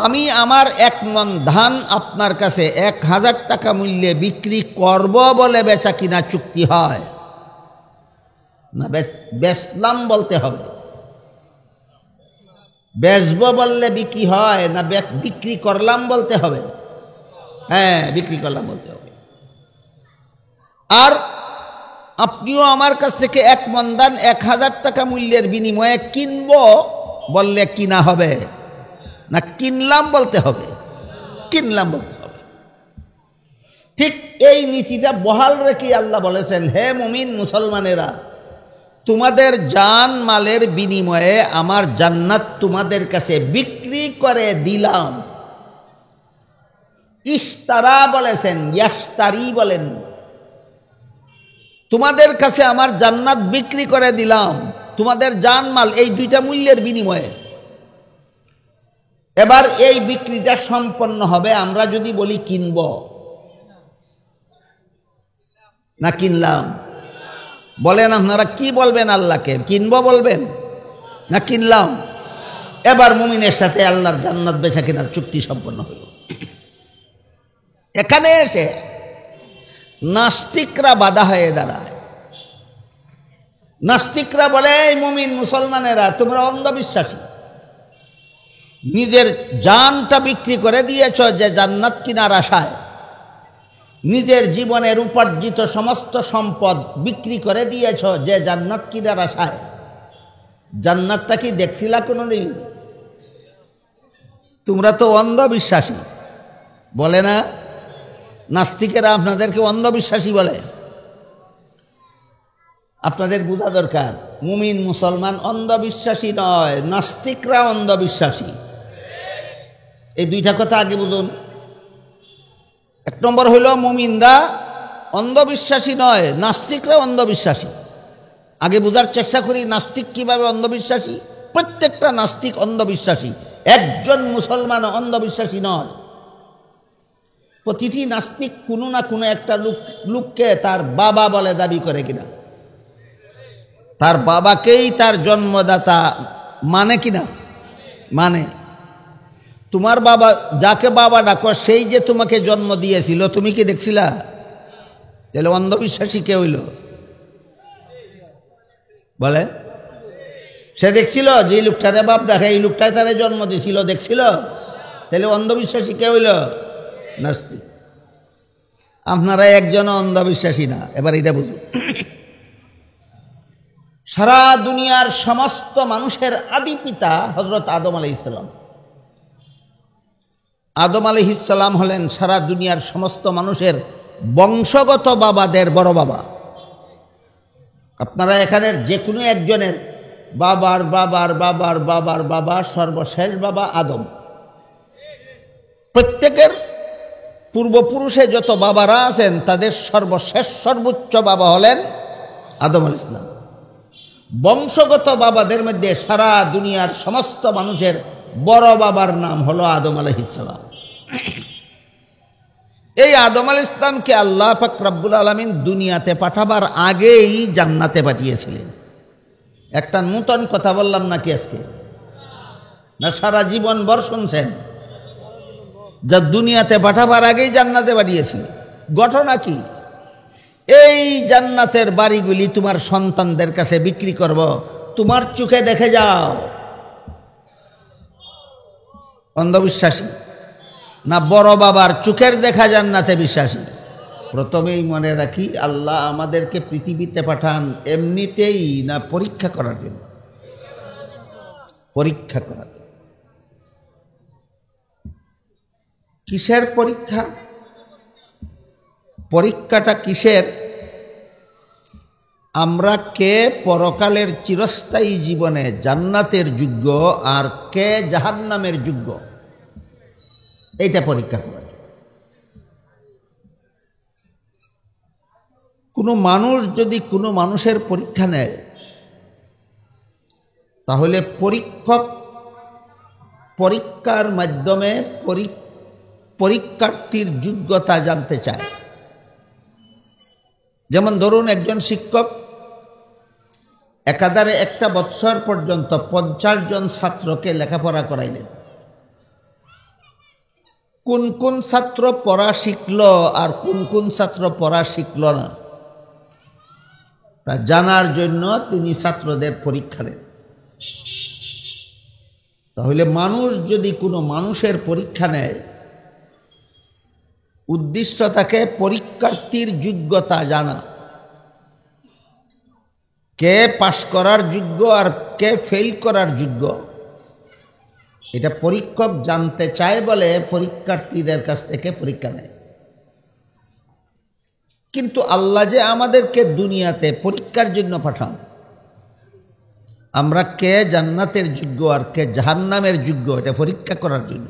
আমি আমার 1 মণ ধান আপনার কাছে 1000 টাকা মূল্যে বিক্রি করব বলে বেচা কিনা চুক্তি হয় না বেচলাম বলতে হবে? বেচবো বললে বিক্রি হয় না বিক্রি করলাম বলতে হবে? হ্যাঁ, বিক্রি করলাম বলতে হবে। আর আপনিও আমার কাছ থেকে 1 মণ ধান 1000 টাকা মূল্যের বিনিময়ে কিনবো বললে কিনা হবে না কিনলাম বলতে হবে? কিনলাম বলতে হবে। ঠিক এই নীতিটা বহাল রেখে আল্লাহ বলেছেন, হে মুমিন মুসলমানেরা, তোমাদের জান মালের বিনিময়ে আমার জান্নাত তোমাদের কাছে বিক্রি করে দিলাম। ইশতারা বলেছেন, ইয়াশতারি বলেন। তোমাদের কাছে আমার জান্নাত বিক্রি করে দিলাম, তোমাদের জান মাল, এই 2টা মূল্যের বিনিময়ে। এবার এই বিক্রিটা সম্পন্ন হবে আমরা যদি বলি কিনব না কিনলাম। বলেন আপনারা কি বলবেন? আল্লাহকে কিনব বলবেন না কিনলাম? এবার মুমিনের সাথে আল্লাহর জান্নাত বেচা কেনার চুক্তি সম্পন্ন হলো। এখানে এসে নাস্তিকরা বাধা হয়ে দাঁড়ায়। নাস্তিকরা বলে, এই মুমিন মুসলমানেরা তোমরা অন্ধবিশ্বাসী, নিজের জানটা বিক্রি করে দিয়েছ যে জান্নাত কিনার আশায়, নিজের জীবনের উপার্জিত সমস্ত সম্পদ বিক্রি করে দিয়েছ যে জান্নাত কিনার আশায়। জান্নাতটা কি দেখছিলা কোনোদিন? তোমরা তো অন্ধবিশ্বাসী বলে না? নাস্তিকেরা আপনাদেরকে অন্ধবিশ্বাসী বলে। আপনাদের বোঝা দরকার, মুমিন মুসলমান অন্ধবিশ্বাসী নয়, নাস্তিকরা অন্ধবিশ্বাসী। এই 2টা কথা আগে বুঝুন। 1 নম্বর হইল মুমিনরা অন্ধবিশ্বাসী নয়, নাস্তিকরা অন্ধবিশ্বাসী। আগে বোঝার চেষ্টা করি নাস্তিক কিভাবে অন্ধবিশ্বাসী। প্রত্যেকটা নাস্তিক অন্ধবিশ্বাসী, একজন মুসলমান অন্ধবিশ্বাসী নয়। প্রতিটি নাস্তিক কোনো না কোনো একটা লোককে তার বাবা বলে দাবি করে কিনা, তার বাবাকেই তার জন্মদাতা মানে কিনা? মানে। তোমার বাবা যাকে বাবা ডাকো সেই যে তোমাকে জন্ম দিয়েছিল, তুমি কি দেখছিলা? তাহলে অন্ধবিশ্বাসী কে হইল? বলে সে দেখছিল যে এই লোকটারে বাপ ডাকে, এই লোকটাই তারে জন্ম দিয়েছিল, দেখছিল? তাহলে অন্ধবিশ্বাসী কে হইল? নাস্তিক। আপনারা একজনও অন্ধবিশ্বাসী না। এবার এটা বুঝুন, সারা দুনিয়ার সমস্ত মানুষের আদি পিতা হযরত আদম আলাইহিস সালাম। আদম আলাইহিস সালাম হলেন সারা দুনিয়ার সমস্ত মানুষের বংশগত বাবাদের বড় বাবা। আপনারা এখানের যে কোনো একজনের বাবার বাবার বাবার বাবার বাবা সর্বশেষ বাবা আদম। প্রত্যেকের পূর্বপুরুষে যত বাবারা আছেন তাদের সর্বশেষ সর্বোচ্চ বাবা হলেন আদম আলাইহিস সালাম। বংশগত বাবাদের মধ্যে সারা দুনিয়ার সমস্ত মানুষের বড় বাবার নাম হলো আদম আলাইহিস সালাম। এই আদম আলাইহিস সালামকে আল্লাহ পাক রব্বুল আলামিন দুনিয়াতে পাঠাবার আগেই জান্নাতে পাঠিয়েছিলেন। একটা নূতন কথা বললাম নাকি আজকে? না সারা জীবন ভর শুনছেন? যা দুনিয়াতে পাঠাবার আগেই জান্নাতে পাঠিয়েছিল। ঘটনা কি? এই জান্নাতের বাড়িগুলি তোমার সন্তানদের কাছে বিক্রি করব, তোমার চোখে দেখে যাও। অন্ধবিশ্বাসী না বড় বাবার চোখের দেখা জান্নাতে বিশ্বাসী? প্রথমেই মনে রাখি, আল্লাহ আমাদেরকে পৃথিবীতে পাঠান এমনিতেই না পরীক্ষা করার জন্য? পরীক্ষা করার। কিসের পরীক্ষা? পরীক্ষাটা কিসের? আমরা কে পরকালের চিরস্থায়ী জীবনে জান্নাতের যোগ্য আর কে জাহান্নামের যোগ্য, এইটা পরীক্ষা করা। কোনো মানুষ যদি কোনো মানুষের পরীক্ষা নেয়, তাহলে পরীক্ষক পরীক্ষার মাধ্যমে পরীক্ষার্থীর যোগ্যতা জানতে চায়। যেমন ধরুন একজন শিক্ষক একাধারে 1 বৎসর পর্যন্ত 50 জন ছাত্রকে লেখাপড়া করাইলেন। কোন কোন ছাত্র পড়া শিখল আর কোন কোন ছাত্র পড়া শিখল না তা জানার জন্য তিনি ছাত্রদের পরীক্ষা নেন। তাহলে মানুষ যদি কোনো মানুষের পরীক্ষা নেয়, উদ্দেশ্য থাকে পরীক্ষার্থীর যোগ্যতা জানা, কে পাশ করার যোগ্য আর কে ফেল করার যোগ্য, এটা পরীক্ষক জানতে চায় বলে পরীক্ষার্থীদের কাছ থেকে পরীক্ষা নেয়। কিন্তু আল্লাহ যে আমাদেরকে দুনিয়াতে পরীক্ষার জন্য পাঠান, আমরা কে জান্নাতের যোগ্য আর কে জাহান্নামের যোগ্য এটা পরীক্ষা করার জন্য।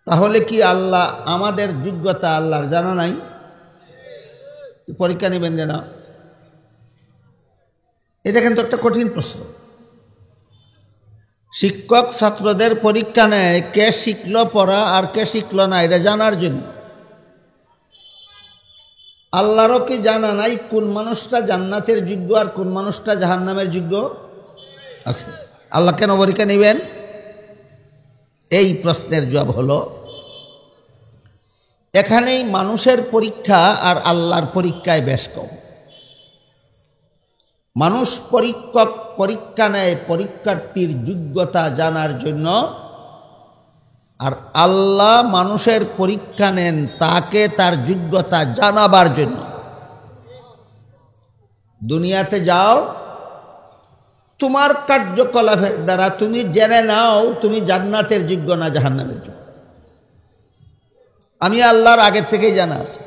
তাহলে কি আল্লাহ আমাদের যোগ্যতা আল্লাহর জানা নাই? পরীক্ষা নেবেন না? এটা কিন্তু একটা কঠিন প্রশ্ন। শিক্ষক ছাত্রদের পরীক্ষা নেয় কে শিখল পড়া আর কে শিখল না এটা জানার জন্য। আল্লাহরও কি জানা নাই কোন মানুষটা জান্নাতের যোগ্য আর কোন মানুষটা জাহান্নামের যোগ্য আছে? আল্লাহ কেন পরীক্ষা নেবেন? এই প্রশ্নের জবাব হলো, এখানেই মানুষের পরীক্ষা আর আল্লাহর পরীক্ষায় বেশ কম। মানুষ পরীক্ষক পরীক্ষা নেয় পরীক্ষার্থীর যোগ্যতা জানার জন্য, আর আল্লাহ মানুষের পরীক্ষা নেন তাকে তার যোগ্যতা জানাবার জন্য। দুনিয়াতে যাও, তোমার কার্যকলাপের দ্বারা তুমি জেনে নাও তুমি জান্নাতের যোগ্য না জাহান্নামের যোগ্য। আমি আল্লাহর আগে থেকেই জানা আছে।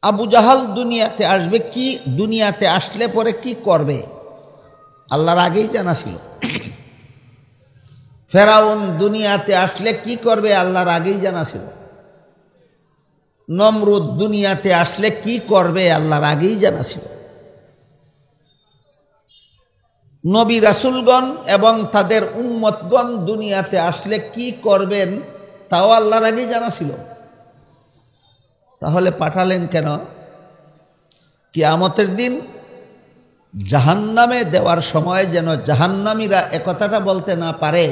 আবু জাহাল দুনিয়াতে আসবে, কি দুনিয়াতে আসলে পরে কি করবে আল্লাহর আগেই জানা ছিল। ফেরাউন দুনিয়াতে আসলে কি করবে আল্লাহর আগেই জানা ছিল। নমরুদ দুনিয়াতে আসলে কি করবে আল্লাহর আগেই জানা ছিল। নবী রাসূলগণ এবং তাদের উম্মতগণ দুনিয়াতে আসলে কি করবেন তাও আল্লাহর আগেই জানা ছিল। তাহলে পাঠালেন কেন? কিয়ামতের দিন জাহান্নামে দেওয়ার সময় যেন জাহান্নামীরা একথাটা বলতে না পারে,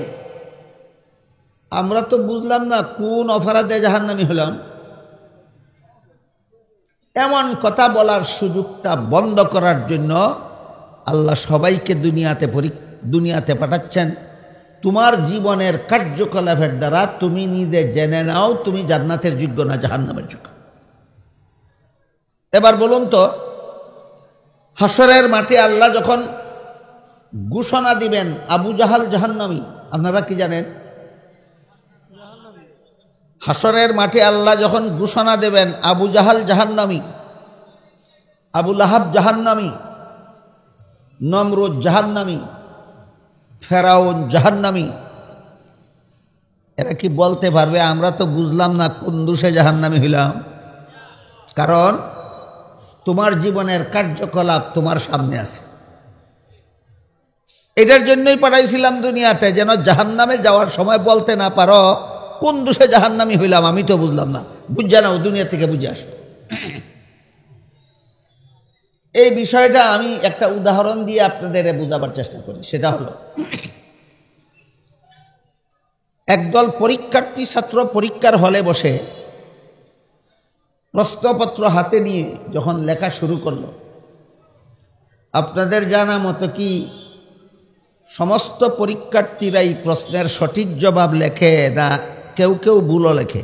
আমরা তো বুঝলাম না কোন অপরাধে জাহান্নামী হলাম। এমন কথা বলার সুযোগটা বন্ধ করার জন্য আল্লাহ সবাইকে দুনিয়াতে পাঠাচ্ছেন। তোমার জীবনের কার্যকলাপের দ্বারা তুমি নিজে জেনে নাও তুমি জান্নাতের যোগ্য না জাহান্নামের যোগ্য। এবার বলুন তো, হাসরের মাঠে আল্লাহ যখন ঘোষণা দিবেন আবু জাহাল জাহান্নামী, আপনারা কি জানেন? হাসরের মাঠে আল্লাহ যখন ঘোষণা দেবেন আবু জাহাল জাহান্নামী, আবু লাহাব জাহান্নামী, নমরুদ জাহান্নামী, ফেরাউন জাহান্নামী, এরা কি বলতে পারবে আমরা তো বুঝলাম না কোন দোষে জাহান্নামী হইলাম? কারণ তোমার জীবনের কার্যকলাপ তোমার সামনে আছে। এটার জন্যই পাঠাইছিলাম দুনিয়াতে, যেন জাহান্নামে যাওয়ার সময় বলতে না পারো কোন দোষে জাহান্নামী হইলাম আমি তো বুঝলাম না। বুঝা নাও, দুনিয়া থেকে বুঝে আসো। এই বিষয়টা আমি একটা উদাহরণ দিয়ে আপনাদের বোঝাবার চেষ্টা করি। সেটা হলো, একদল পরীক্ষার্থী ছাত্র পরীক্ষার হলে বসে প্রশ্নপত্র হাতে নিয়ে যখন লেখা শুরু করলো, আপনাদের জানা মতো কি সমস্ত পরীক্ষার্থীরাই প্রশ্নের সঠিক জবাব লেখে না কেউ কেউ ভুলও লেখে?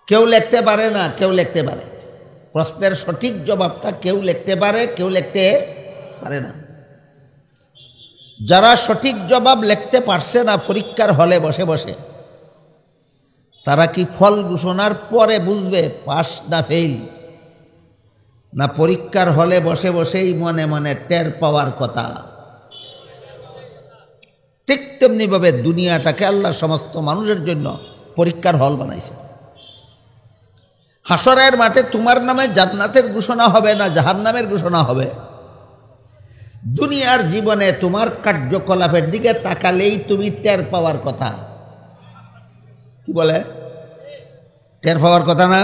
কেউ লিখতে পারে না, কেউ লিখতে পারে। প্রশ্নের সঠিক জবাবটা কেউ লিখতে পারে, কেউ লিখতে পারে না। যারা সঠিক জবাব লিখতে পারছে না পরীক্ষার হলে বসে বসে, তারা কি ফল ঘোষণার পরে বুঝবে পাস না ফেল, না পরীক্ষার হলে বসে বসেই মনে মনে টের পাওয়ার কথা? ঠিক তেমনিভাবে দুনিয়াটাকে আল্লাহ সমস্ত মানুষের জন্য পরীক্ষার হল বানাইছে। হাসরের মাঠে তোমার নামে জান্নাতের ঘোষণা হবে না জাহান্নামের ঘোষণা হবে। দুনিয়ার জীবনে তোমার কার্যকলাপের দিকে তাকালেই তুমি টের পাওয়ার কথা। কি বলে? টের পাওয়ার কথা না?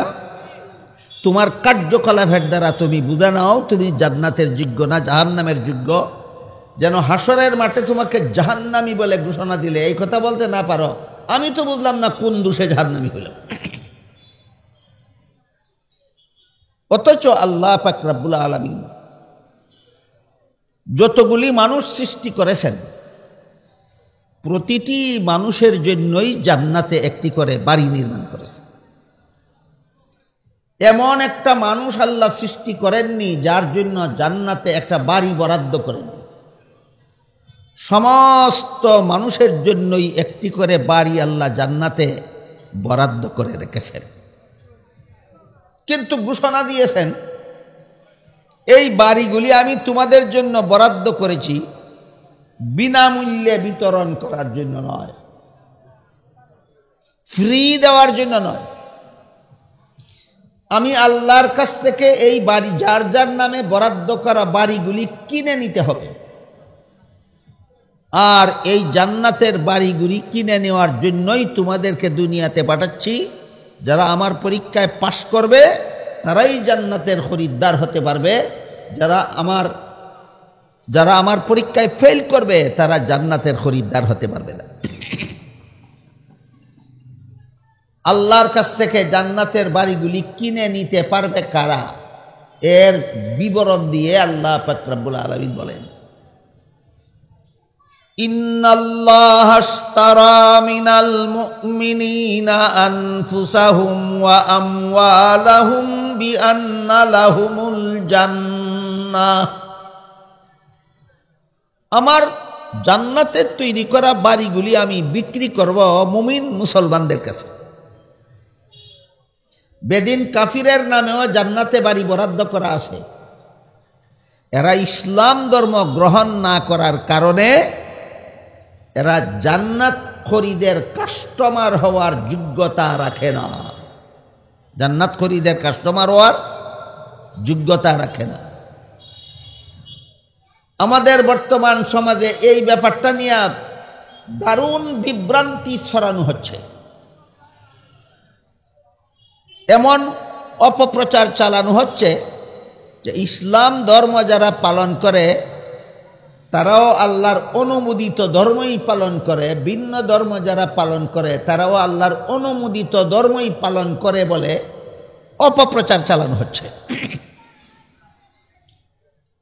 তোমার কার্যকলাপের দ্বারা তুমি বুঝে নাও তুমি জান্নাতের যোগ্য না জাহান্নামের যোগ্য। যেন হাসরের মাঠে তোমাকে জাহান্নামী বলে ঘোষণা দিলে এই কথা বলতে না পারো, আমি তো বুঝলাম না কোন দোষে জাহান্নামী হইল। অথচ আল্লাহ পাক রব্বুল আলামিন যতগুলি মানুষ সৃষ্টি করেছেন, প্রতিটি মানুষের জন্যই জান্নাতে একটি করে বাড়ি নির্মাণ করেছেন। এমন একটা মানুষ আল্লাহ সৃষ্টি করেননি যার জন্য জান্নাতে একটা বাড়ি বরাদ্দ করেন। সমস্ত মানুষের জন্যই একটি করে বাড়ি আল্লাহ জান্নাতে বরাদ্দ করে রেখেছেন, কিন্তু ঘোষণা দিয়েছেন এই বাড়িগুলি আমি তোমাদের জন্য বরাদ্দ করেছি বিনামূল্যে বিতরণ করার জন্য নয়, ফ্রি দেওয়ার জন্য নয়। আমি আল্লাহর কাছ থেকে এই বাড়ি যার যার নামে বরাদ্দ করা বাড়িগুলি কিনে নিতে হবে, আর এই জান্নাতের বাড়িগুলি কিনে নেওয়ার জন্যই তোমাদেরকে দুনিয়াতে পাঠাচ্ছি। যারা আমার পরীক্ষায় পাশ করবে তারাই জান্নাতের খরিদ্দার হতে পারবে, যারা আমার পরীক্ষায় ফেল করবে তারা জান্নাতের খরিদ্দার হতে পারবে না। আল্লাহর কাছ থেকে জান্নাতের বাড়িগুলি কিনে নিতে পারবে কারা? এর বিবরণ দিয়ে আল্লাহ পাক রব্বুল আলামিন বলেন, ইন্নাল্লাহা আশতারা মিনাল মুমিনিনা আনফুসাহুম ওয়া আমওয়ালাহুম বিআন্না লাহুমুল জান্নাহ। আমার জান্নাতের তৈরি করা বাড়িগুলি আমি বিক্রি করব মুমিন মুসলমানদের কাছে। বেদিন কাফিরের নামেও জান্নাতে বাড়ি বরাদ্দ করা আছে। এরা ইসলাম ধর্ম গ্রহণ না করার কারণে এরা জান্নাত খরিদের কাস্টমার হওয়ার যোগ্যতা রাখে না, জান্নাত খরিদের কাস্টমার হওয়ার যোগ্যতা রাখে না। আমাদের বর্তমান সমাজে এই ব্যাপারটা নিয়ে দারুণ বিভ্রান্তি ছড়ানো হচ্ছে, এমন অপপ্রচার চালানো হচ্ছে যে ইসলাম ধর্ম যারা পালন করে তারাও আল্লাহর অনুমোদিত ধর্মই পালন করে, ভিন্ন ধর্ম যারা পালন করে তারাও আল্লাহর অনুমোদিত ধর্মই পালন করে বলে অপপ্রচার চালানো হচ্ছে।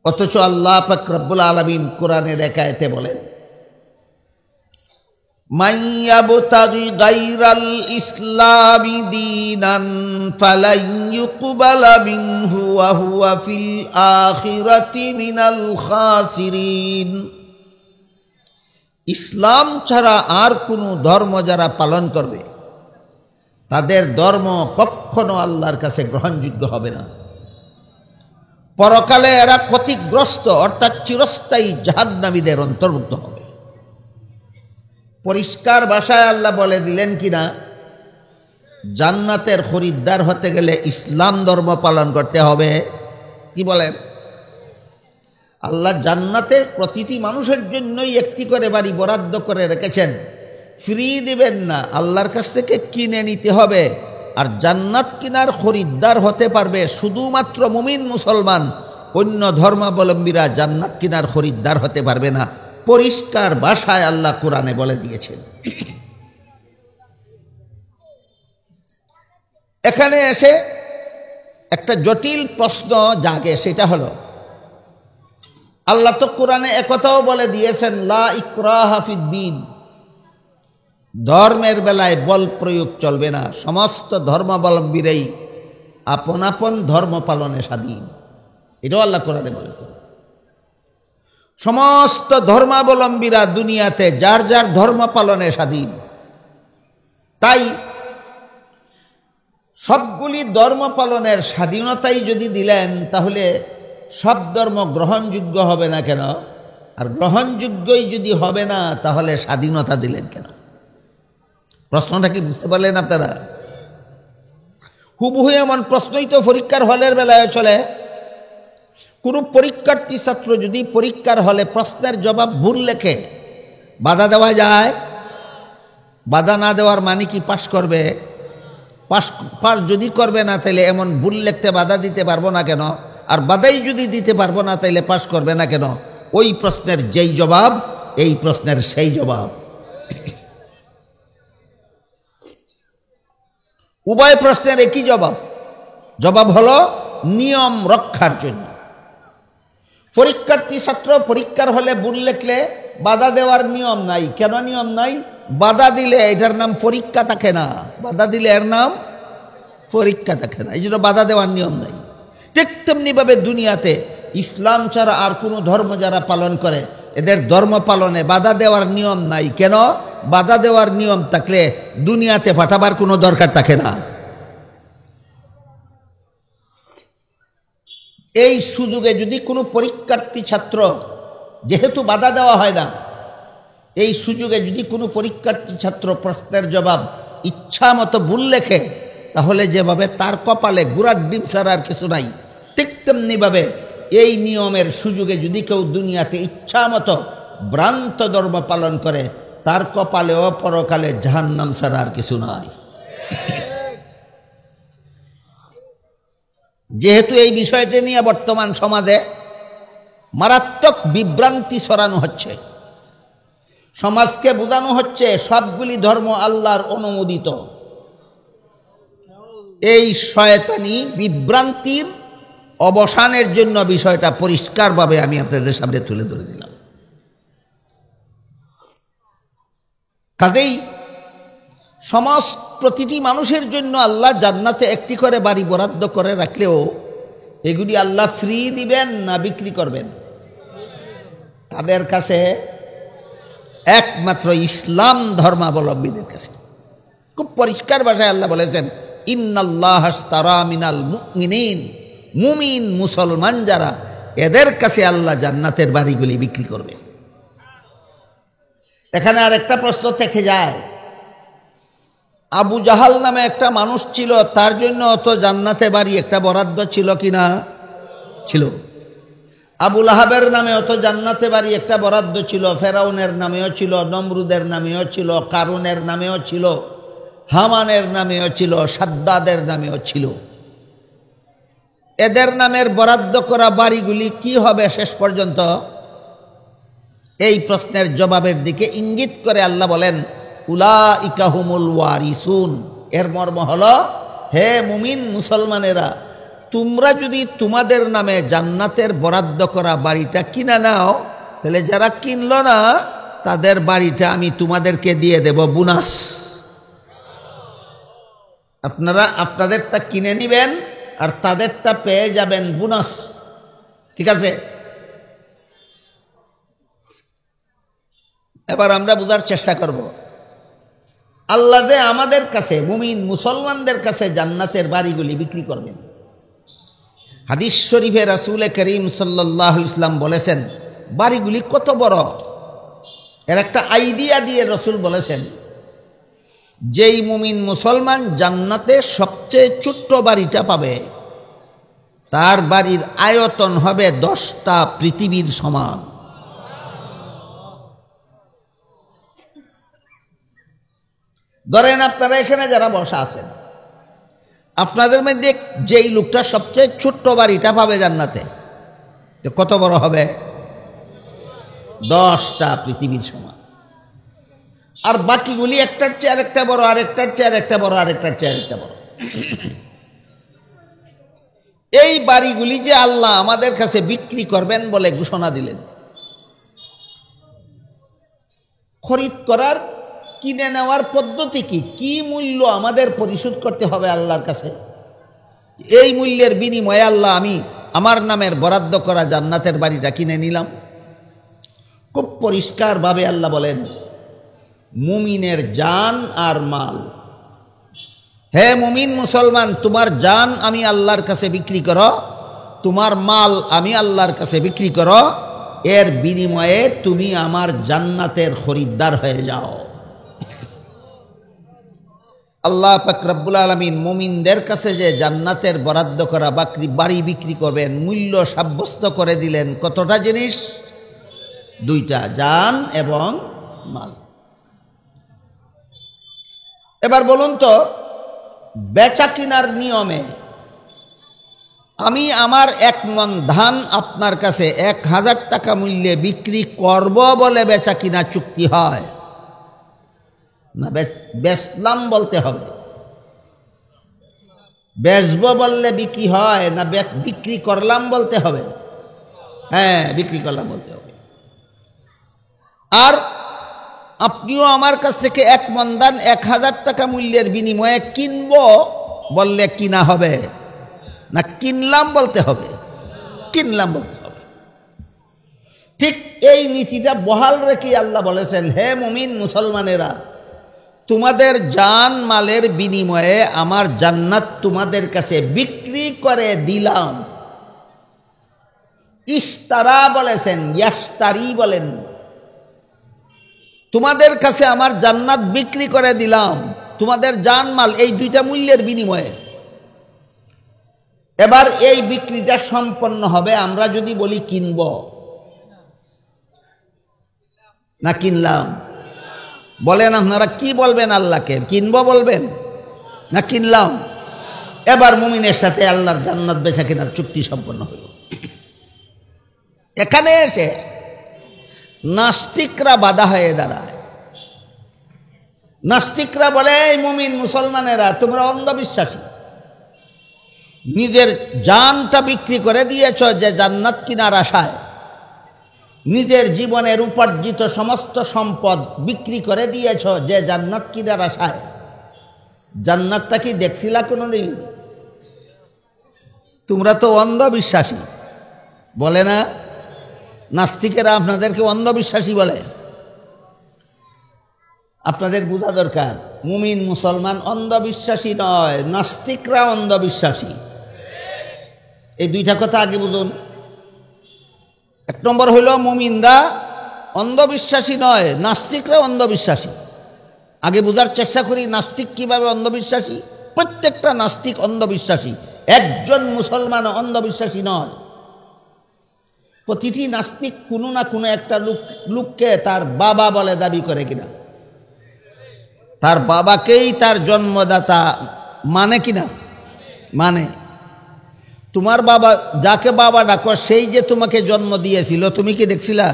অথচ আল্লাহ পাক রব্বুল আলামিন কোরআনের এক আয়াতে বলেন, মান ইয়াবতাগি গায়রাল ইসলামি দীনান ফালান ইউকবালা মিনহু ওয়া হুয়া ফিল আখিরাতি মিনাল খাসিরিন। ইসলাম ছাড়া আর কোনো ধর্ম যারা পালন করবে তাদের ধর্ম কখনো আল্লাহর কাছে গ্রহণযোগ্য হবে না। পরকালে এরা ক্ষতিগ্রস্ত অর্থাৎ চিরস্থায়ী জাহান্নামীদের অন্তর্ভুক্ত হবে। পরিষ্কার ভাষায় আল্লাহ বলে দিলেন কিনা, জান্নাতের খরিদ্দার হতে গেলে ইসলাম ধর্ম পালন করতে হবে। কি বলেন? আল্লাহ জান্নাতে প্রতিটি মানুষের জন্যই একটি করে বাড়ি বরাদ্দ করে রেখেছেন, ফ্রি দিবেন না, আল্লাহর কাছ থেকে কিনে নিতে হবে। আর জান্নাত কিনার খরিদ্দার হতে পারবে শুধুমাত্র মুমিন মুসলমান, অন্য ধর্মাবলম্বীরা জান্নাত কিনার খরিদ্দার হতে পারবে না। পরিষ্কার ভাষায় আল্লাহ কোরআনে বলে দিয়েছেন। এখানে এসে একটা জটিল প্রশ্ন জাগে, সেটা হলো আল্লাহ তো কোরআনে একথাও বলে দিয়েছেন, লা ইকরাহা ফিদ্দীন, ধর্মের বেলায় বল প্রয়োগ চলবে না, সমস্ত ধর্মাবলম্বীরাই আপন আপন ধর্ম পালনে স্বাধীন। এটাও আল্লাহ কোরআনে বলেছেন। সমস্ত ধর্মাবলম্বীরা দুনিয়াতে যার যার ধর্ম পালনে স্বাধীন। তাই সবগুলি ধর্ম পালনের স্বাধীনতাই যদি দিলেন তাহলে সব ধর্ম গ্রহণযোগ্য হবে না কেন? আর গ্রহণযোগ্যই যদি হবে না তাহলে স্বাধীনতা দিলেন কেন? প্রশ্নটা কি বুঝতে পারলেন আপনারা? হুবহু এমন প্রশ্নই তো পরীক্ষার হলের বেলায় চলে। কোনো পরীক্ষার্থী ছাত্র যদি পরীক্ষার হলে প্রশ্নের জবাব ভুল লেখে, বাধা দেওয়া যায়? বাধা না দেওয়ার মানে কি পাশ করবে? পাশ যদি করবে না তাহলে এমন ভুল লিখতে বাধা দিতে পারবো না কেন? আর বাধাই যদি দিতে পারবো না তাইলে পাশ করবে না কেন? ওই প্রশ্নের যেই জবাব, এই প্রশ্নের সেই জবাব। উভয় প্রশ্নের একই জবাব। জবাব হলো নিয়ম রক্ষার জন্য। পরীক্ষার্থী ছাত্র পরীক্ষার হলে ভুল লিখলে বাধা দেওয়ার নিয়ম নাই। কেন নিয়ম নাই? বাধা দিলে এটার নাম পরীক্ষা থাকে না, বাধা দিলে এর নাম পরীক্ষা থাকে না, এই জন্য বাধা দেওয়ার নিয়ম নাই। ঠিক তেমনিভাবে দুনিয়াতে ইসলাম ছাড়া আর কোনো ধর্ম যারা পালন করে, এদের ধর্ম পালনে বাধা দেওয়ার নিয়ম নাই। কেন? বাধা দেওয়ার নিয়ম থাকলে দুনিয়াতে পাঠাবার কোনো দরকার থাকে না। এই সুযোগে যদি কোনো পরীক্ষার্থী ছাত্র, যেহেতু বাধা দেওয়া হয় না, এই সুযোগে যদি কোনো পরীক্ষার্থী ছাত্র প্রশ্নের জবাব ইচ্ছা মতো ভুল লেখে, তাহলে যেভাবে তার কপালে গুড়ার ডিম ছাড়া আর কিছু নাই, ঠিক তেমনিভাবে এই নিয়মের সুযোগে যদি কেউ দুনিয়াতে ইচ্ছা মতো ভ্রান্ত ধর্ম পালন করে, তার কপালেও পরকালে জাহান্নাম ছাড়া আর কিছু নাই। যেহেতু এই বিষয়টি নিয়ে বর্তমান সমাজে মারাত্মক বিভ্রান্তি ছড়ানো হচ্ছে, সমাজকে বোঝানো হচ্ছে সবগুলি ধর্ম আল্লাহর অনুমোদিত, এই শয়তানি বিভ্রান্তির অবসানের জন্য বিষয়টা পরিষ্কারভাবে আমি আপনাদের সামনে তুলে ধরে দিলাম। কাজেই সমাজ প্রতিটি মানুষের জন্য আল্লাহ জান্নাতে একটি করে বাড়ি বরাদ্দ করে রাখলেও এগুলি আল্লাহ ফ্রি দিবেন না বিক্রি করবেন? তাদের কাছে, একমাত্র ইসলাম ধর্মাবলম্বীদের কাছে। খুব পরিষ্কার ভাষায় আল্লাহ বলেছেন, ইন্নাল্লাহ আশতারা মিনাল মুমিনিন, মুমিন মুসলমান যারা, এদের কাছে আল্লাহ জান্নাতের বাড়িগুলি বিক্রি করবে। এখানে আর একটা প্রশ্ন থেকে যায়, আবু জাহাল নামে একটা মানুষ ছিল, তার জন্য অত জান্নাতে বাড়ি একটা বরাদ্দ ছিল কিনা? ছিল। আবু লাহাবের নামে অত জান্নাতে বাড়ি একটা বরাদ্দ ছিল, ফেরাউনের নামেও ছিল, নমরুদের নামেও ছিল, কারুনের নামেও ছিল, হামানের নামেও ছিল, সাদ্দাদের নামেও ছিল। এদের নামের বরাদ্দ করা বাড়িগুলি কি হবে শেষ পর্যন্ত? এই প্রশ্নের জবাবের দিকে ইঙ্গিত করে আল্লাহ বলেন, উলাইকা হুমুল ওয়ারিসুন। এর মর্ম হলো, হে মুমিন মুসলমানেরা, তোমরা যদি তোমাদের নামে জান্নাতের বরাদ্দ করা বাড়িটা কিনে নাও, তাহলে যারা কিনলো না তাদের বাড়িটা আমি তোমাদেরকে দিয়ে দেব বোনাস। আপনারা আপনাদেরটা কিনে নিবেন আর তাদেরটা পেয়ে যাবেন বোনাস। ঠিক আছে? এবার আমরা বোঝার চেষ্টা করব, আল্লাহ যে আমাদের কাছে, মুমিন মুসলমানদের কাছে জান্নাতের বাড়িগুলি বিক্রি করবেন। হাদিস শরীফে রাসূল করিম সাল্লাল্লাহু আলাইহি ওয়াসাল্লাম বলেছেন, বাড়িগুলি কত বড় এর একটা আইডিয়া দিয়ে রাসূল বলেছেন, যেই মুমিন মুসলমান জান্নাতে সবচেয়ে ছোট্ট বাড়িটা পাবে, তার বাড়ির আয়তন হবে 10টা পৃথিবীর সমান। ধরেন আপনারা এখানে যারা বসা আছেন, আপনাদের মধ্যে যেই লোকটা সবচেয়ে ছোট্ট বাড়িটা পাবে জান্নাতে, কত বড় হবে? 10টা পৃথিবীর সমান। আর বাকিগুলি একটার চেয়ে আরেকটা বড়, আরেকটার চেয়ে আরেকটা বড়, আরেকটার চেয়ে আরেকটা বড়। এই বাড়িগুলি যে আল্লাহ আমাদের কাছে বিক্রি করবেন বলে ঘোষণা দিলেন, খরিদ করার, কিনে নেওয়ার পদ্ধতি কি? কি মূল্য আমাদের পরিশোধ করতে হবে আল্লাহর কাছে? এই মূল্যের বিনিময়ে আল্লাহ আমি আমার নামের বরাদ্দ করা জান্নাতের বাড়িটা কিনে নিলাম। খুব পরিষ্কারভাবে আল্লাহ বলেন, মুমিনের জান আর মাল। হে মুমিন মুসলমান, তোমার জান আমি আল্লাহর কাছে বিক্রি করো, তোমার মাল আমি আল্লাহর কাছে বিক্রি করো, এর বিনিময়ে তুমি আমার জান্নাতের খরিদ্দার হয়ে যাও। আল্লাহ পাক রব্বুল আলামিন মুমিনদের কাছে যে জান্নাতের বরাদ্দ করা বাড়ি বিক্রি করবেন, মূল্য সাব্যস্ত করে দিলেন কতটা জিনিস? 2টা, জান এবং মাল। এবার বলুন তো, বেচা কিনার নিয়মে আমি আমার 1 মণ ধান আপনার কাছে 1000 টাকা মূল্যে বিক্রি করব বলে বেচা কিনা চুক্তি হয় না বেচলাম বলতে হবে? বেচব বললে বিক্রি হয় না বিক্রি করলাম বলতে হবে? হ্যাঁ, বিক্রি করলাম বলতে হবে। আর আপনিও আমার কাছ থেকে 1 মণ ধান 1000 টাকা মূল্যের বিনিময়ে কিনব বললে কিনা হবে না কিনলাম বলতে হবে? কিনলাম বলতে হবে। ঠিক এই নীতিটা বহাল রেখে আল্লাহ বলেছেন, হে মুমিন মুসলমানেরা, তোমাদের জান মালের বিনিময়ে আমার জান্নাত তোমাদের কাছে বিক্রি করে দিলাম। ইশতারা বলেছেন, ইয়াশতারি বলেন। তোমাদের কাছে আমার জান্নাত বিক্রি করে দিলাম তোমাদের জান মাল এই 2টা মূল্যের বিনিময়ে। এবার এই বিক্রিটা সম্পন্ন হবে আমরা যদি বলি কিনব না কিনলাম। বলেন আপনারা কি বলবেন? আল্লাহকে কিনব বলবেন না কিনলাম? এবার মুমিনের সাথে আল্লাহর জান্নাত বেচা কেনার চুক্তি সম্পন্ন হল। এখানে এসে নাস্তিকরা বাধা হয়ে দাঁড়ায়। নাস্তিকরা বলে, এই মুমিন মুসলমানেরা তোমরা অন্ধবিশ্বাসী, নিজের জানটা বিক্রি করে দিয়েছ যে জান্নাত কিনার আশায়, নিজের জীবনের উপার্জিত সমস্ত সম্পদ বিক্রি করে দিয়েছ যে জান্নাত কিনার আশায়। জান্নাতটা কি দেখছিলা কোনোদিন? তোমরা তো অন্ধবিশ্বাসী বলে না? নাস্তিকেরা আপনাদেরকে অন্ধবিশ্বাসী বলে। আপনাদের বোঝা দরকার, মুমিন মুসলমান অন্ধবিশ্বাসী নয়, নাস্তিকরা অন্ধবিশ্বাসী। এই 2টা কথা আগে বুঝুন। 1 নম্বর হইল মুমিনরা অন্ধবিশ্বাসী নয়, নাস্তিকরা অন্ধবিশ্বাসী। আগে বোঝার চেষ্টা করি নাস্তিক কিভাবে অন্ধবিশ্বাসী। প্রত্যেকটা নাস্তিক অন্ধবিশ্বাসী, একজন মুসলমান অন্ধবিশ্বাসী নয়। প্রতিটি নাস্তিক কোনো না কোনো একটা লোককে তার বাবা বলে দাবি করে কিনা, তার বাবাকেই তার জন্মদাতা মানে কিনা? মানে। তোমার বাবা যাকে বাবা ডাকো সেই যে তোমাকে জন্ম দিয়েছিল, তুমি কি দেখছিলা?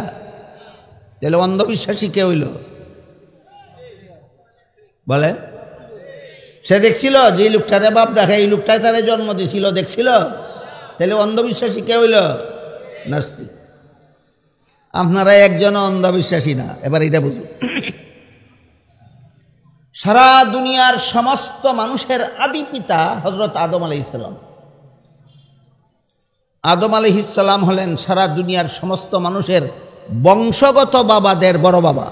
তাহলে অন্ধবিশ্বাসী কে হইল? বলে সে দেখছিল যে লোকটারে বাপ ডাকে, এই লোকটাই তারে জন্ম দিয়েছিল, দেখছিল? তাহলে অন্ধবিশ্বাসী কে হইল? নাস্তিক। আপনারা একজন অন্ধবিশ্বাসী না। এবার এটা বুঝুন, সারা দুনিয়ার সমস্ত মানুষের আদি পিতা হযরত আদম আলাইহিস সালাম। আদম আলাইহিস সালাম হলেন সারা দুনিয়ার সমস্ত মানুষের বংশগত বাবাদের বড় বাবা।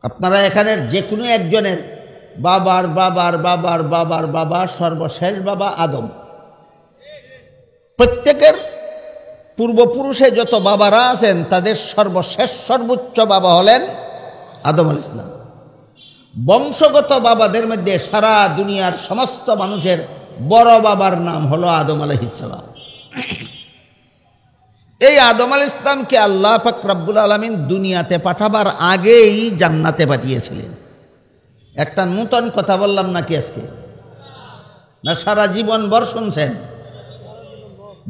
আপনারা এখানের যে কোনো একজনের বাবার বাবার বাবার বাবার বাবা সর্বশেষ বাবা আদম। প্রত্যেকের পূর্বপুরুষে যত বাবারা আছেন তাদের সর্বশেষ সর্বোচ্চ বাবা হলেন আদম আলাইহিস সালাম। বংশগত বাবাদের মধ্যে সারা দুনিয়ার সমস্ত মানুষের বড় বাবার নাম হলো আদম আলাইহিস সালাম। এই আদম আলাইহিস সালামকে আল্লাহ পাক রব্বুল আলামিন দুনিয়াতে পাঠাবার আগেই জান্নাতে পাঠিয়েছিলেন। একটা নূতন কথা বললাম নাকি আজকে? না সারা জীবন ভর শুনছেন?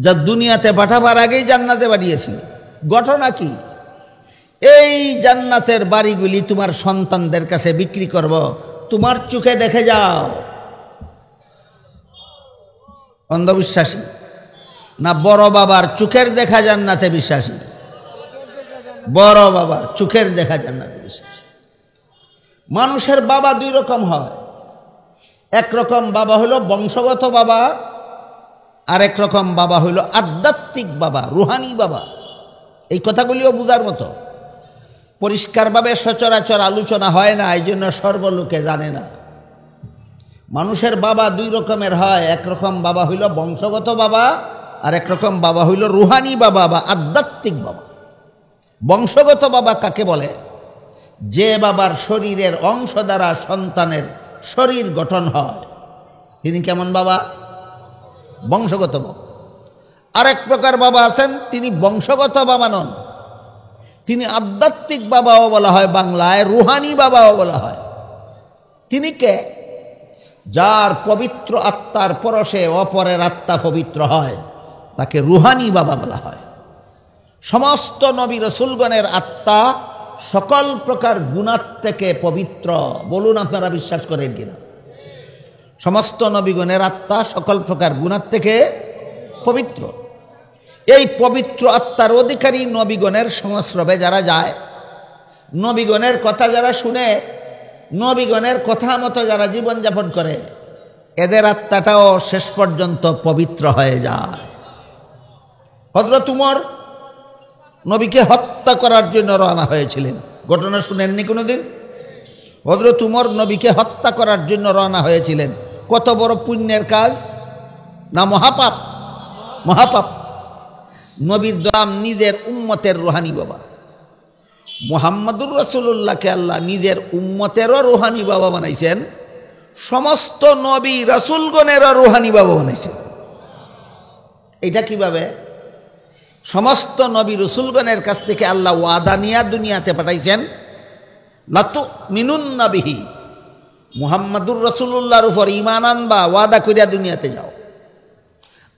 যা দুনিয়াতে পাঠাবার আগেই জান্নাতে পাঠিয়েছিল। ঘটনা কি? এই জান্নাতের বাড়িগুলি তোমার সন্তানদের কাছে বিক্রি করব, তোমার চোখে দেখে যাও। অন্ধবিশ্বাসী না বড় বাবার চোখের দেখা জান্নাতে বিশ্বাসী? বড় বাবার চোখের দেখা জান্নাতে বিশ্বাসী। মানুষের বাবা 2 রকম হয়। একরকম বাবা হলো বংশগত বাবা, আর একরকম বাবা হইল আধ্যাত্মিক বাবা, রুহানি বাবা। এই কথাগুলিও বুঝার মতো, পরিষ্কারভাবে সচরাচর আলোচনা হয় না, এই জন্য সর্বলোকে জানে না। মানুষের বাবা 2 রকমের হয়। একরকম বাবা হইল বংশগত বাবা, আর একরকম বাবা হইল রুহানি বাবা বা আধ্যাত্মিক বাবা। বংশগত বাবা কাকে বলে? যে বাবার শরীরের অংশ দ্বারা সন্তানের শরীর গঠন হয়, তিনি কেমন বাবা? বংশগত বাবা। আরেক প্রকার বাবা আছেন, তিনি বংশগত বাবা নন, তিনি আধ্যাত্মিক বাবাও বলা হয়, বাংলায় রুহানি বাবাও বলা হয়। তিনি কে? যার পবিত্র আত্মার পরশে অপরের আত্মা পবিত্র হয় তাকে রুহানি বাবা বলা হয়। সমস্ত নবী রসুলগণের আত্মা সকল প্রকার গুনাহ থেকে পবিত্র। বলুন আপনারা বিশ্বাস করেন কিনা? সমস্ত নবীগণের আত্মা সকল প্রকার গুনাহ থেকে পবিত্র। এই পবিত্র আত্মার অধিকারী নবীগণের সংস্রবে যারা যায়, নবীগণের কথা যারা শুনে, নবীগণের কথা মতো যারা জীবনযাপন করে, এদের আত্মাটাও শেষ পর্যন্ত পবিত্র হয়ে যায়। হযরত উমর নবীকে হত্যা করার জন্য রওনা হয়েছিলেন, ঘটনা শুনেননি কোনোদিন? হযরত উমর নবীকে হত্যা করার জন্য রওনা হয়েছিলেন। কত বড় পুণ্যের কাজ না? মহাপাপ, মহাপাপ। নবীর দাম নিজের উম্মতের রুহানি বাবা। মুহাম্মদুর রাসূলুল্লাহকে আল্লাহ নিজের উম্মতেরও রুহানি বাবা বানাইছেন, সমস্ত নবী রাসূলগণেরও রুহানি বাবা বানাইছেন। এটা কিভাবে? সমস্ত নবী রসুলগণের কাছ থেকে আল্লাহ ওয়াদা নিয়া দুনিয়াতে পাঠাইছেন, লাতুমিনুন্না বিহি, মুহাম্মাদুর রাসূলুল্লাহর উপর ঈমান আনবা, ওয়াদা করিয়া দুনিয়াতে যাও।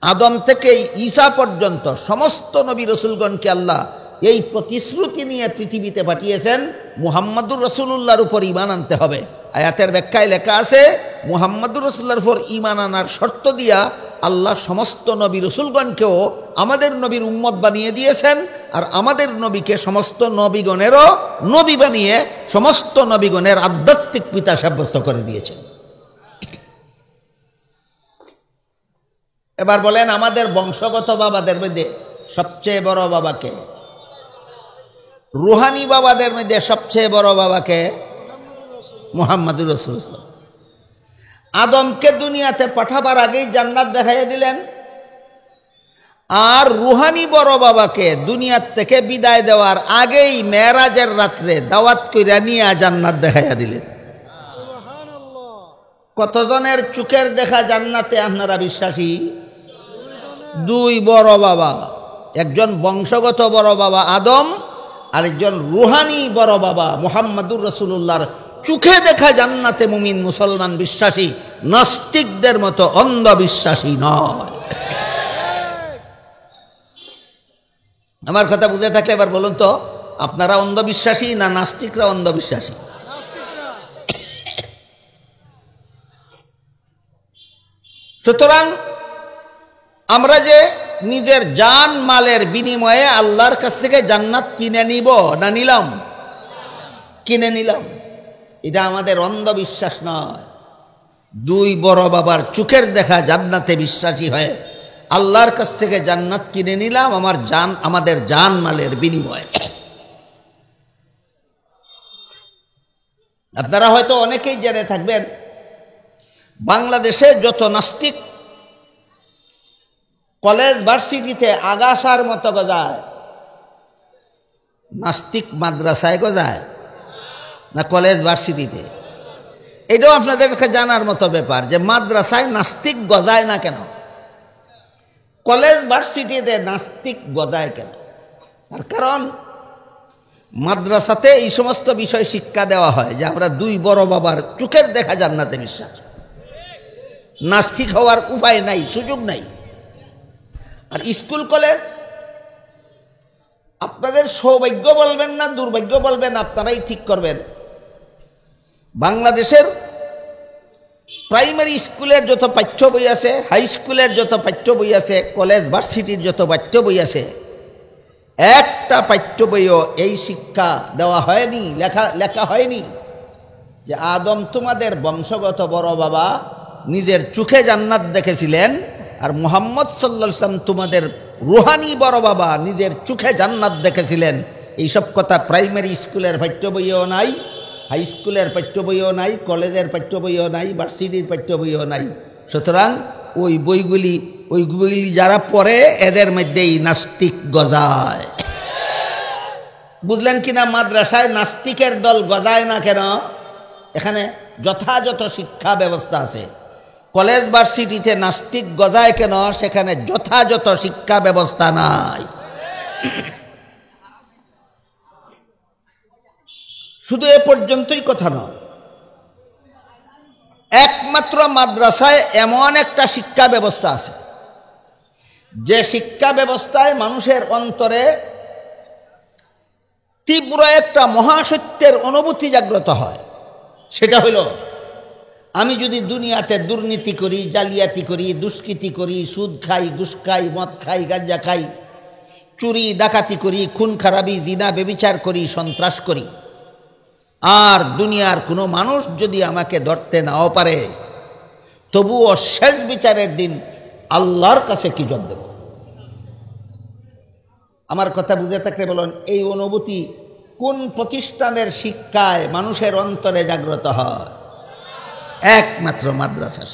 আদম থেকে ঈসা পর্যন্ত সমস্ত নবী রসুলগণকে আল্লাহ এই প্রতিশ্রুতি নিয়ে পৃথিবীতে পাঠিয়েছেন, মুহাম্মাদুর রাসূলুল্লাহর উপর ঈমান আনতে হবে। আয়াতের ব্যাখ্যায় লেখা আছে, মুহাম্মাদুর রাসূলুল্লাহর উপর ঈমান আনার শর্ত দিয়া আল্লাহ সমস্ত নবী রসুলগণকেও আমাদের নবীর উম্মত বানিয়ে দিয়েছেন, আর আমাদের নবীকে সমস্ত নবীগণেরও নবী বানিয়ে সমস্ত নবীগণের আধ্যাত্মিক পিতা সাব্যস্ত করে দিয়েছেন। এবার বলেন, আমাদের বংশগত বাবাদের মধ্যে সবচেয়ে বড় বাবাকে? রুহানি বাবাদের মধ্যে সবচেয়ে বড় বাবাকে? মুহাম্মাদুর রাসূলুল্লাহ। আদমকে দুনিয়াতে পাঠাবার আগেই জান্নাত দেখাইয়া দিলেন, আর রুহানি বড় বাবাকে দুনিয়ার থেকে বিদায় দেওয়ার আগেই মেরাজের রাত্রে দাওয়াত কইরা নিয়ে জান্নাত দেখাইয়া দিলেন। কতজনের চোখের দেখা জান্নাতে আপনারা বিশ্বাসী? দুই বড় বাবা, একজন বংশগত বড় বাবা আদম, আরেকজন রুহানি বড় বাবা মুহাম্মাদুর রাসূলুল্লাহর চোখে দেখা জান্নাতে মুমিন মুসলমান বিশ্বাসী, নাস্তিকদের মতো অন্ধবিশ্বাসী নয়। আমার কথা বুঝে থাকলে এবার বলুন তো, আপনারা অন্ধবিশ্বাসী না নাস্তিকরা অন্ধবিশ্বাসী? সুতরাং আমরা যে নিজের জান মালের বিনিময়ে আল্লাহর কাছ থেকে জান্নাত কিনে নিব না নিলাম? কিনে নিলাম। এটা আমাদের অন্ধবিশ্বাস নয়। দুই বড় বাবার চোখের দেখা জান্নাতে বিশ্বাসী হয়ে আল্লাহর কাছ থেকে জান্নাত কিনে নিলাম আমাদের জান মালের বিনিময়ে। আপনারা হয়তো অনেকেই জেনে থাকবেন, বাংলাদেশে যত নাস্তিক কলেজ ভার্সিটিতে আগাছার মতো গজায়, নাস্তিক মাদ্রাসায় গজায় না কলেজ ভার্সিটিতে? এটাও আপনাদের জানার মতো ব্যাপার যে মাদ্রাসায় নাস্তিক গজায় না কেন, কলেজ ভার্সিটিতে নাস্তিক গজায় কেন? তার কারণ মাদ্রাসাতে এই সমস্ত বিষয় শিক্ষা দেওয়া হয় যে আমরা দুই বড় বাবার চোখের দেখা জান্নাতে বিশ্বাস, নাস্তিক হওয়ার উপায় নাই, সুযোগ নাই। আর স্কুল কলেজ, আপনাদের সৌভাগ্য বলবেন না দুর্ভাগ্য বলবেন, আপনারাই ঠিক করবেন। বাংলাদেশের প্রাইমারি স্কুলের যত পাঠ্য বই আছে, হাই স্কুলের যত পাঠ্য বই আছে, কলেজ ভার্সিটির যত পাঠ্য বই আছে, একটা পাঠ্য বইও এই শিক্ষা দেওয়া হয়নি, লেখা হয়নি যে আদম তোমাদের বংশগত বড় বাবা, নিজের চোখে জান্নাত দেখেছিলেন, আর মুহাম্মদ সাল্লাল্লাহু আলাইহি ওয়াসাল্লাম তোমাদের রুহানি বড় বাবা, নিজের চোখে জান্নাত দেখেছিলেন। এইসব কথা প্রাইমারি স্কুলের পাঠ্য বইও নাই, হাই স্কুলের পাঠ্য বইও নাই, কলেজের পাঠ্য বইও নাই, ভার্সিটির পাঠ্য বইও নাই। সুতরাং ওই বইগুলি যারা পড়ে এদের মধ্যেই নাস্তিক গজায়। বুঝলেন কিনা? মাদ্রাসায় নাস্তিকের দল গজায় না কেন? এখানে যথাযথ শিক্ষা ব্যবস্থা আছে। কলেজ ভার্সিটিতে নাস্তিক গজায় কেন? সেখানে যথাযথ শিক্ষা ব্যবস্থা নাই। শুধু এ পর্যন্তই কথা নয়, 1 একমাত্র মাদ্রাসায় এমন একটা শিক্ষা ব্যবস্থা আছে যে শিক্ষা ব্যবস্থায় মানুষের অন্তরে তীব্র একটা মহাসত্যের অনুভূতি জাগ্রত হয়। সেটা হইল, আমি যদি দুনিয়াতে দুর্নীতি করি, জালিয়াতি করি, দুষ্কৃতি করি, সুদ খাই, ঘুষ খাই, মদ খাই, গাঁজা খাই, চুরি ডাকাতি করি, খুন খারাপি, জিনা বেবিচার করি, সন্ত্রাস করি, আর দুনিয়ার কোনো মানুষ যদি আমাকে ধরতে নাও পারে, তবুও শেষ বিচারের দিন আল্লাহর কাছে কি জবাব দেব? আমার কথা বুঝে থাকলে বলুন, এই অনুভূতি কোন প্রতিষ্ঠানের শিক্ষায় মানুষের অন্তরে জাগ্রত হয়? একমাত্র মাদ্রাসা।